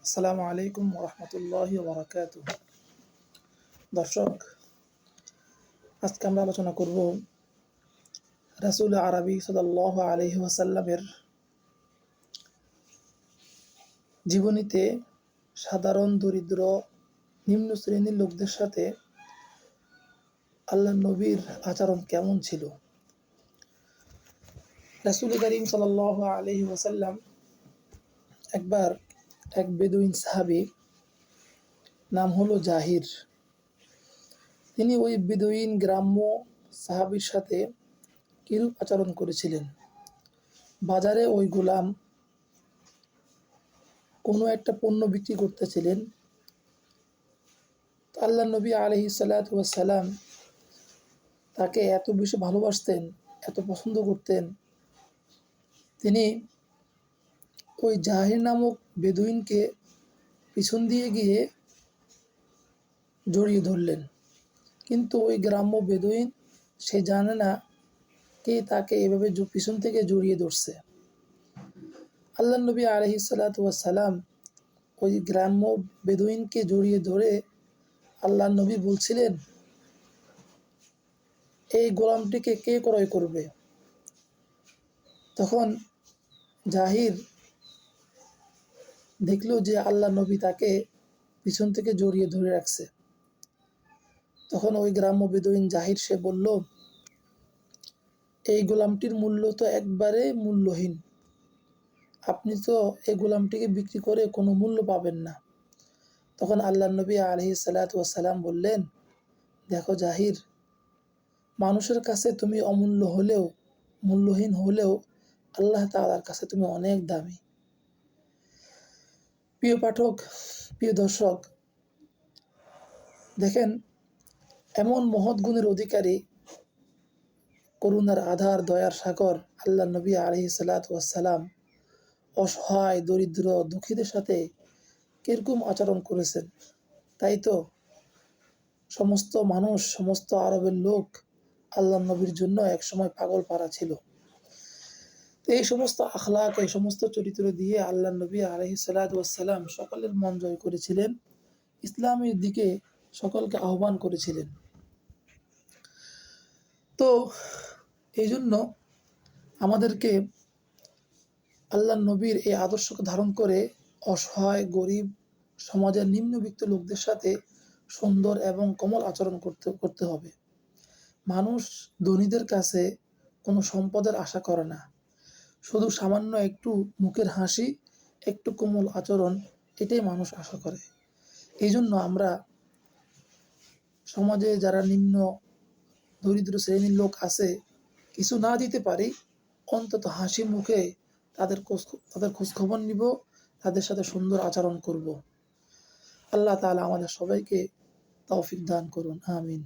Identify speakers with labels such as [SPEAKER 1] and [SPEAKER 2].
[SPEAKER 1] আসসালামু আলাইকুম রহমতুল্লাহি বারাকাতু। দর্শক, আজকে আমরা আলোচনা করব রাসূল আরবি সাল্লাল্লাহু আলাইহি ওয়াসাল্লামের জীবনীতে সাধারণ দরিদ্র নিম্ন শ্রেণীর লোকদের সাথে আল্লাহ নবীর আচরণ কেমন ছিল। রাসূল করিম সাল্লাল্লাহু আলাইহি ওয়াসাল্লাম একবার এক বেদুইন সাহাবী, নাম হলো জাহির, তিনি ওই বেদুইন গ্রাম্য সাহাবীর সাথে কিরূপ আচরণ করেছিলেন। বাজারে ওই গোলাম কোনো একটা পণ্য বিক্রি করতেছিলেন। আল্লাহ নবী আলাইহিস সালাতু ওয়াস সালাম তাকে এত বেশি ভালোবাসতেন, এত পছন্দ করতেন, তিনি ওই জাহির নামক বেদুইনকে পিছন দিয়ে গিয়ে জড়িয়ে ধরলেন। কিন্তু ওই গ্রাম্য বেদুইন সে জানে না কে তাকে এভাবে পিছন থেকে জড়িয়ে ধরছে। আল্লাহ নবী আলাইহিস সালাতু ওয়াস সালাম ওই গ্রাম্য বেদুইনকে জড়িয়ে ধরে আল্লাহ নবী বলছিলেন, এই গোলামটিকে কে ক্রয় করবে? তখন জাহির দেখল যে আল্লাহ নবী তাকে পিছন থেকে জড়িয়ে ধরে রাখছে। তখন ওই গ্রাম্য বেদুইন জাহির সে বলল, এই গোলামটির মূল্য তো একবারে মূল্যহীন, আপনি তো এই গোলামটিকে বিক্রি করে কোনো মূল্য পাবেন না। তখন আল্লাহ নবী আলাইহিস সালাতু ওয়াস সালাম বললেন, দেখো জাহির, মানুষের কাছে তুমি অমূল্য হলেও, মূল্যহীন হলেও আল্লাহ তাআলার কাছে তুমি অনেক দামি। প্রিয় পাঠক, প্রিয় দর্শক, দেখেন, এমন মহৎ গুণের অধিকারী, করুণার আধার, দয়ার সাগর আল্লাহ নবী আলাইহিস সালাতু ওয়াস সালাম অসহায়, দরিদ্র, দুঃখীদের সাথে কিরকম আচরণ করেছেন। তাই তো সমস্ত মানুষ, সমস্ত আরবের লোক আল্লাহ নবীর জন্য একসময় পাগল পারা ছিল। এই সমস্ত আখলাক, এই সমস্ত চরিত্র দিয়ে আল্লাহ নবী আলাইহিস সালাতু ওয়াস সালাম সকলের মন জয় করেছিলেন, ইসলামের দিকে সকলকে আহ্বান করেছিলেন। তো এই জন্য আমাদেরকে আল্লাহ নবীর এই আদর্শকে ধারণ করে অসহায়, গরিব, সমাজের নিম্নবিত্ত লোকদের সাথে সুন্দর এবং কোমল আচরণ করতে হবে। মানুষ ধনীদের কাছে কোনো সম্পদের আশা করে না, শুধু সামান্য একটু মুখের হাসি, একটু কোমল আচরণ, এটাই মানুষ আশা করে। এই জন্য আমরা সমাজে যারা নিম্ন দরিদ্র শ্রেণীর লোক আছে, কিছু না দিতে পারি, অন্তত হাসি মুখে তাদের খোঁজখবর নিব, তাদের সাথে সুন্দর আচরণ করব। আল্লাহ তাআলা আমাদের সবাইকে তৌফিক দান করুন, আমিন।